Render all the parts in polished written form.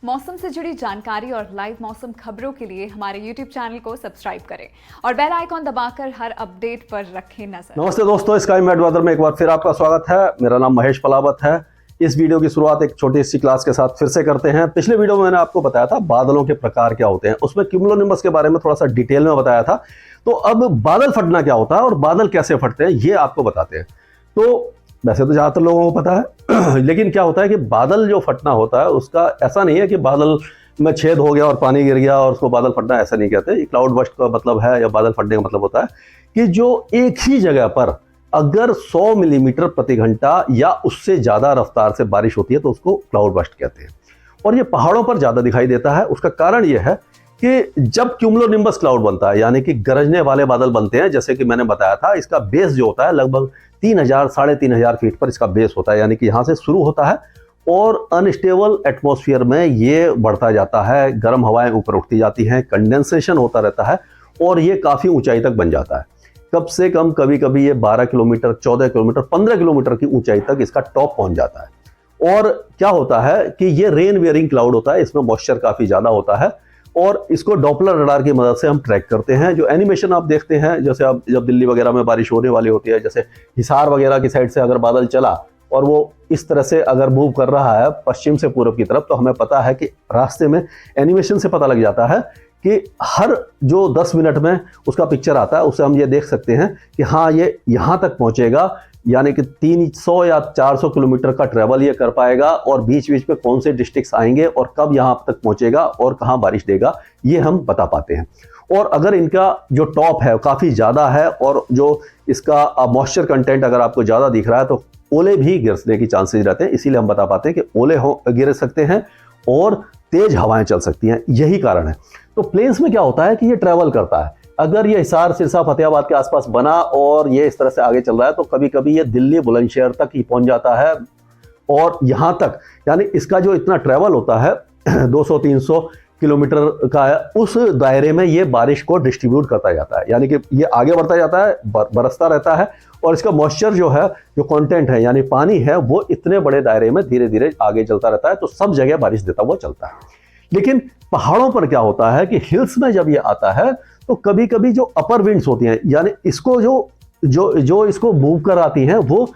मौसम से जुड़ी जानकारी और लाइव मौसम खबरों के लिए हमारे YouTube चैनल को सब्सक्राइब करें और बेल आइकॉन दबाकर हर अपडेट पर रखें नजर। नमस्ते दोस्तों, स्काई मैट वेदर में एक बार फिर आपका स्वागत है। मेरा नाम महेश पलावत है। इस वीडियो की शुरुआत एक छोटी सी क्लास के साथ फिर से करते हैं। पिछले वीडियो में मैंने आपको बताया था बादलों के प्रकार क्या होते हैं, उसमें क्यूमुलोनिम्बस के बारे में थोड़ा सा डिटेल में बताया था। तो अब बादल फटना क्या होता है और बादल कैसे फटते हैं ये आपको बताते हैं। तो वैसे तो ज़्यादातर लोगों को पता है लेकिन क्या होता है कि बादल जो फटना होता है उसका ऐसा नहीं है कि बादल में छेद हो गया और पानी गिर गया और उसको बादल फटना, ऐसा नहीं कहते। क्लाउड बर्स्ट का मतलब है या बादल फटने का मतलब होता है कि जो एक ही जगह पर अगर 100 मिलीमीटर प्रति घंटा या उससे ज़्यादा रफ्तार से बारिश होती है तो उसको क्लाउड बर्स्ट कहते हैं। और ये पहाड़ों पर ज़्यादा दिखाई देता है। उसका कारण ये है कि जब क्यूमुलोनिम्बस क्लाउड बनता है, यानी कि गरजने वाले बादल बनते हैं, जैसे कि मैंने बताया था, इसका बेस जो होता है लगभग 3000 साढ़े 3000 फीट पर इसका बेस होता है, यानी कि यहाँ से शुरू होता है और अनस्टेबल एटमॉस्फेयर में ये बढ़ता जाता है, गर्म हवाएं ऊपर उठती जाती हैं, कंडेंसेशन होता रहता है और ये काफ़ी ऊंचाई तक बन जाता है। कम से कम कभी कभी ये 12 किलोमीटर, 14 किलोमीटर, 15 किलोमीटर की ऊंचाई तक इसका टॉप पहुंच जाता है। और क्या होता है कि ये रेन वेयरिंग क्लाउड होता है, इसमें मॉइस्चर काफ़ी ज़्यादा होता है और इसको डॉपलर रडार की मदद से हम ट्रैक करते हैं। जो एनिमेशन आप देखते हैं, जैसे आप जब दिल्ली वगैरह में बारिश होने वाली होती है, जैसे हिसार वगैरह की साइड से अगर बादल चला और वो इस तरह से अगर मूव कर रहा है पश्चिम से पूर्व की तरफ, तो हमें पता है कि रास्ते में एनिमेशन से पता लग जाता है कि हर जो 10 मिनट में उसका पिक्चर आता है, उससे हम ये देख सकते हैं कि हाँ ये यहाँ तक पहुँचेगा, यानी कि 300 या 400 किलोमीटर का ट्रैवल ये कर पाएगा और बीच बीच में कौन से डिस्ट्रिक्ट्स आएंगे और कब यहाँ तक पहुँचेगा और कहाँ बारिश देगा, ये हम बता पाते हैं। और अगर इनका जो टॉप है काफ़ी ज़्यादा है और जो इसका मॉइस्चर कंटेंट अगर आपको ज़्यादा दिख रहा है तो ओले भी गिरने की चांसेस रहते हैं। इसीलिए हम बता पाते हैं कि ओले गिर सकते हैं और तेज हवाएं चल सकती हैं, यही कारण है। तो प्लेन्स में क्या होता है कि ये ट्रैवल करता है। अगर ये हिसार, सिरसा, फतेहाबाद के आसपास बना और ये इस तरह से आगे चल रहा है तो कभी कभी ये दिल्ली, बुलंदशहर तक ही पहुंच जाता है और यहाँ तक, यानी इसका जो इतना ट्रैवल होता है 200-300 किलोमीटर का है, उस दायरे में ये बारिश को डिस्ट्रीब्यूट करता जाता है, यानी कि ये आगे बढ़ता जाता है, बरसता रहता है और इसका मॉइस्चर जो है, जो कंटेंट है यानी पानी है, वो इतने बड़े दायरे में धीरे धीरे आगे चलता रहता है, तो सब जगह बारिश देता हुआ चलता है। लेकिन पहाड़ों पर क्या होता है कि हिल्स में जब ये आता है तो कभी कभी जो अपर विंड्स होती हैं, यानी इसको जो इसको मूव कर आती हैं वो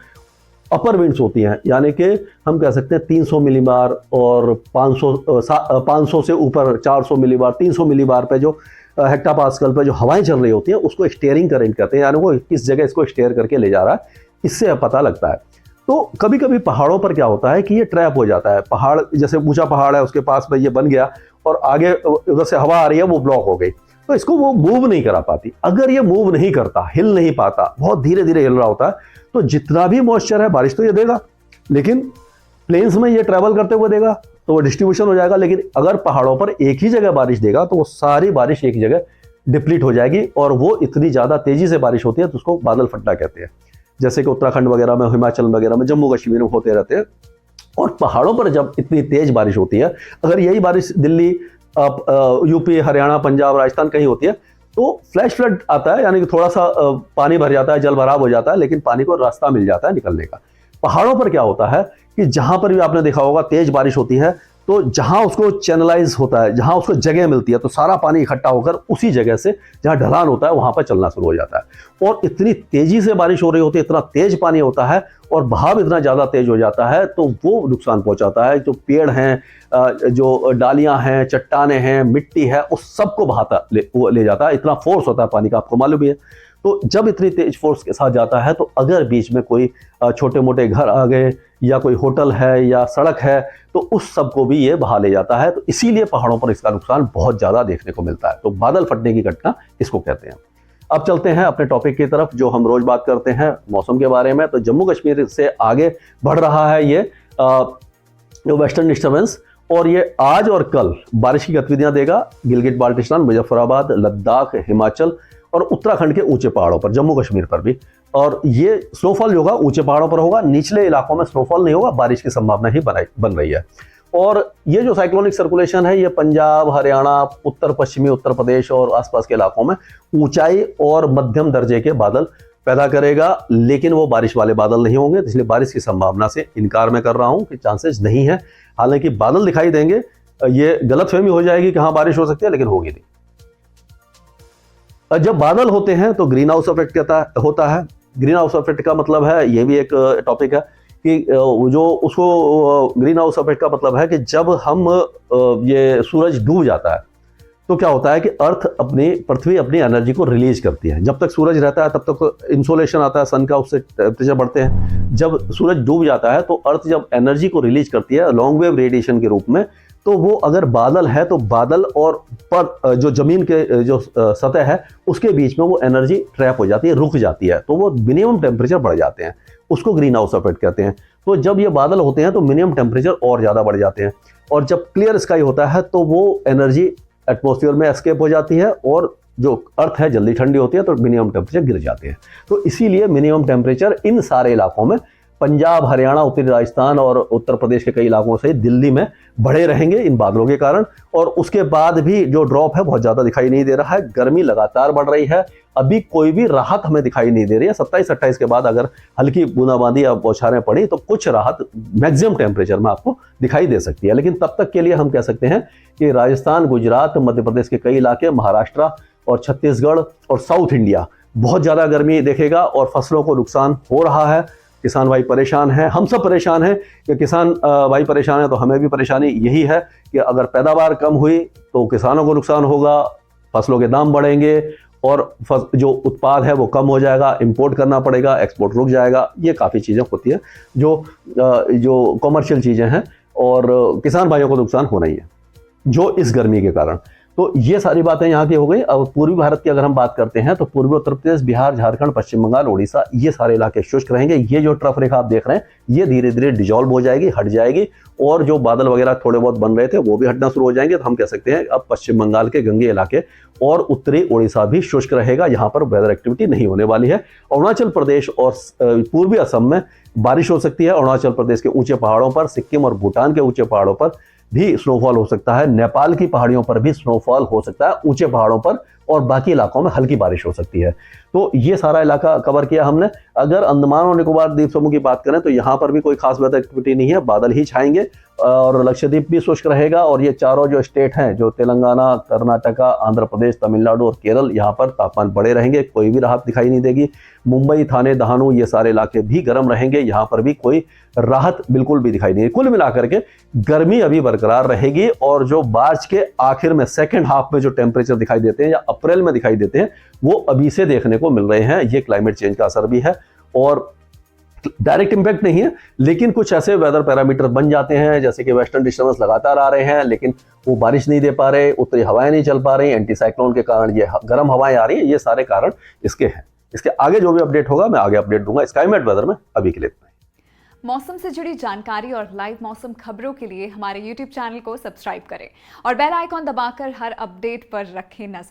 अपर विंड्स होती हैं, यानी कि हम कह सकते हैं 300 मिलीबार और 500 से ऊपर 400 मिलीबार, 300 मिलीबार पे जो हेक्टापास्कल पे जो हवाएं चल रही होती हैं उसको स्टीयरिंग करंट कहते हैं, यानी वो किस जगह इसको स्टीयर करके ले जा रहा है, इससे पता लगता है। तो कभी कभी पहाड़ों पर क्या होता है कि ये ट्रैप हो जाता है। पहाड़, जैसे ऊंचा पहाड़ है उसके पास में ये बन गया और आगे उधर से हवा आ रही है, वो ब्लॉक हो गई, तो इसको वो मूव नहीं करा पाती। अगर ये मूव नहीं करता, हिल नहीं पाता, बहुत धीरे धीरे हिल रहा होता है, तो जितना भी मॉइस्चर है बारिश तो ये देगा, लेकिन प्लेन्स में ये ट्रैवल करते हुए देगा तो वो डिस्ट्रीब्यूशन हो जाएगा। लेकिन अगर पहाड़ों पर एक ही जगह बारिश देगा तो वो सारी बारिश एक जगह डिप्लीट हो जाएगी और वो इतनी ज़्यादा तेज़ी से बारिश होती है तो उसको बादल फटना कहते हैं। जैसे कि उत्तराखंड वगैरह में, हिमाचल वगैरह में, जम्मू कश्मीर में होते रहते हैं। और पहाड़ों पर जब इतनी तेज बारिश होती है, अगर यही बारिश दिल्ली, यूपी, हरियाणा, पंजाब, राजस्थान कहीं होती है तो फ्लैश फ्लड आता है, यानी कि थोड़ा सा पानी भर जाता है, जल भराव हो जाता है, लेकिन पानी को रास्ता मिल जाता है निकलने का। पहाड़ों पर क्या होता है कि जहां पर भी आपने देखा होगा तेज बारिश होती है तो जहां उसको चैनलाइज होता है, जहां उसको जगह मिलती है, तो सारा पानी इकट्ठा होकर उसी जगह से जहां ढलान होता है वहां पर चलना शुरू हो जाता है और इतनी तेजी से बारिश हो रही होती है, इतना तेज पानी होता है और बहाव इतना ज़्यादा तेज हो जाता है तो वो नुकसान पहुंचाता है। जो पेड़ हैं, जो डालियां हैं, चट्टाने हैं, मिट्टी है, उस सबको बहाता ले जाता है। इतना फोर्स होता है पानी का, आपको मालूम ही है। तो जब इतनी तेज फोर्स के साथ जाता है तो अगर बीच में कोई छोटे मोटे घर आ गए या कोई होटल है या सड़क है तो उस सब को भी ये बहा ले जाता है। तो इसीलिए पहाड़ों पर इसका नुकसान बहुत ज़्यादा देखने को मिलता है। तो बादल फटने की घटना इसको कहते हैं। अब चलते हैं अपने टॉपिक की तरफ, जो हम रोज बात करते हैं मौसम के बारे में। तो जम्मू कश्मीर से आगे बढ़ रहा है ये वेस्टर्न डिस्टर्बेंस और ये आज और कल बारिश की गतिविधियां देगा गिलगित बाल्टिस्तान, मुजफ्फराबाद, लद्दाख, हिमाचल और उत्तराखंड के ऊंचे पहाड़ों पर, जम्मू कश्मीर पर भी। और ये स्नोफॉल जो होगा ऊंचे पहाड़ों पर होगा, निचले इलाकों में स्नोफॉल नहीं होगा, बारिश की संभावना ही बन रही है। और ये जो साइक्लोनिक सर्कुलेशन है ये पंजाब, हरियाणा, उत्तर पश्चिमी उत्तर प्रदेश और आसपास के इलाकों में ऊंचाई और मध्यम दर्जे के बादल पैदा करेगा, लेकिन वो बारिश वाले बादल नहीं होंगे। इसलिए बारिश की संभावना से इनकार मैं कर रहा हूं कि चांसेस नहीं है। हालांकि बादल दिखाई देंगे ये गलतफहमी हो जाएगी कि हाँ बारिश हो सकती है, लेकिन होगी नहीं। जब बादल होते हैं तो ग्रीन हाउस इफेक्ट होता है। ग्रीन हाउस इफेक्ट का मतलब है, ये भी एक टॉपिक है कि जो उसको ग्रीन हाउस इफेक्ट का मतलब है कि जब हम ये सूरज डूब जाता है तो क्या होता है कि पृथ्वी अपनी एनर्जी को रिलीज करती है। जब तक सूरज रहता है तब तक इंसोलेशन आता है सन का, उससे टेम्परेचर बढ़ते हैं। जब सूरज डूब जाता है तो अर्थ जब एनर्जी को रिलीज करती है लॉन्ग वेव रेडिएशन के रूप में, तो वो अगर बादल है तो बादल और पर जो जमीन के जो सतह है उसके बीच में वो एनर्जी ट्रैप हो जाती है, रुक जाती है, तो वो मिनिमम टेम्परेचर बढ़ जाते हैं। उसको ग्रीन हाउस इफेक्ट कहते हैं। तो जब ये बादल होते हैं तो मिनिमम टेम्परेचर और ज़्यादा बढ़ जाते हैं, और जब क्लियर स्काई होता है तो वो एनर्जी एटमॉस्फेयर में एस्केप हो जाती है और जो अर्थ है जल्दी ठंडी होती है, तो मिनिमम टेम्परेचर गिर जाते हैं। तो इसीलिए मिनिमम टेम्परेचर इन सारे इलाकों में, पंजाब, हरियाणा, उत्तरी राजस्थान और उत्तर प्रदेश के कई इलाकों से दिल्ली में बढ़े रहेंगे इन बादलों के कारण। और उसके बाद भी जो ड्रॉप है बहुत ज़्यादा दिखाई नहीं दे रहा है। गर्मी लगातार बढ़ रही है, अभी कोई भी राहत हमें दिखाई नहीं दे रही है। 27-28 के बाद अगर हल्की बूंदाबांदी या बौछारें पड़ी तो कुछ राहत मैक्सिमम टेम्परेचर में आपको दिखाई दे सकती है। लेकिन तब तक के लिए हम कह सकते हैं कि राजस्थान, गुजरात, मध्य प्रदेश के कई इलाके, महाराष्ट्र और छत्तीसगढ़ और साउथ इंडिया बहुत ज़्यादा गर्मी देखेगा और फसलों को नुकसान हो रहा है। किसान भाई परेशान हैं, हम सब परेशान हैं कि किसान भाई परेशान हैं, तो हमें भी परेशानी यही है कि अगर पैदावार कम हुई तो किसानों को नुकसान होगा, फसलों के दाम बढ़ेंगे और जो उत्पाद है वो कम हो जाएगा, इंपोर्ट करना पड़ेगा, एक्सपोर्ट रुक जाएगा। ये काफ़ी चीज़ें होती हैं जो कॉमर्शियल चीज़ें हैं, और किसान भाइयों को नुकसान होना ही है जो इस गर्मी के कारण। तो ये सारी बातें यहाँ की हो गई। अब पूर्वी भारत की अगर हम बात करते हैं तो पूर्वी उत्तर प्रदेश, बिहार, झारखंड, पश्चिम बंगाल, उड़ीसा, ये सारे इलाके शुष्क रहेंगे। ये जो ट्रफ रेखा आप देख रहे हैं ये धीरे धीरे डिजॉल्व हो जाएगी, हट जाएगी, और जो बादल वगैरह थोड़े बहुत बन रहे थे वो भी हटना शुरू हो जाएंगे। तो हम कह सकते हैं अब पश्चिम बंगाल के गंगे इलाके और उत्तरी उड़ीसा भी शुष्क रहेगा, यहाँ पर वेदर एक्टिविटी नहीं होने वाली है। अरुणाचल प्रदेश और पूर्वी असम में बारिश हो सकती है। अरुणाचल प्रदेश के ऊंचे पहाड़ों पर, सिक्किम और भूटान के ऊंचे पहाड़ों पर भी स्नोफॉल हो सकता है। नेपाल की पहाड़ियों पर भी स्नोफॉल हो सकता है ऊंचे पहाड़ों पर, और बाकी इलाकों में हल्की बारिश हो सकती है। तो ये सारा इलाका कवर किया हमने। अगर अंडमान और निकोबार द्वीप समूह की बात करें तो यहाँ पर भी कोई खास वेदर एक्टिविटी नहीं है, बादल ही छाएंगे, और लक्षद्वीप भी शुष्क रहेगा। और ये चारों जो स्टेट हैं, जो तेलंगाना, कर्नाटका, आंध्र प्रदेश, तमिलनाडु और केरल, यहाँ पर तापमान बढ़े रहेंगे, कोई भी राहत दिखाई नहीं देगी। मुंबई, थाने, दहानू, ये सारे इलाके भी गर्म रहेंगे, यहाँ पर भी कोई राहत बिल्कुल भी दिखाई नहीं देगी। कुल मिलाकर के गर्मी अभी बरकरार रहेगी, और जो मार्च के आखिर में सेकेंड हाफ में जो टेम्परेचर दिखाई देते हैं या अप्रैल में दिखाई देते हैं वो अभी से देखने को मिल रहे हैं। ये क्लाइमेट चेंज का असर भी है, और डायरेक्ट इंपैक्ट नहीं है, लेकिन कुछ ऐसे वेदर पैरामीटर बन जाते हैं, जैसे कि वेस्टर्न डिस्टर्बेंस लगातार आ रहे हैं लेकिन वो बारिश नहीं दे पा रहे, उत्तरी हवाएं नहीं चल पा रही, एंटी साइक्लोन के कारण ये गर्म हवाएं आ रही हैं। ये सारे कारण इसके हैं। इसके आगे जो भी अपडेट होगा मैं आगे अपडेट दूंगा। स्काईमेट वेदर में अभी के लिए इतना ही। मौसम से जुड़ी जानकारी और लाइव मौसम खबरों के लिए हमारे YouTube चैनल को सब्सक्राइब करें और बेल आइकॉन दबाकर हर अपडेट पर रखें नजर।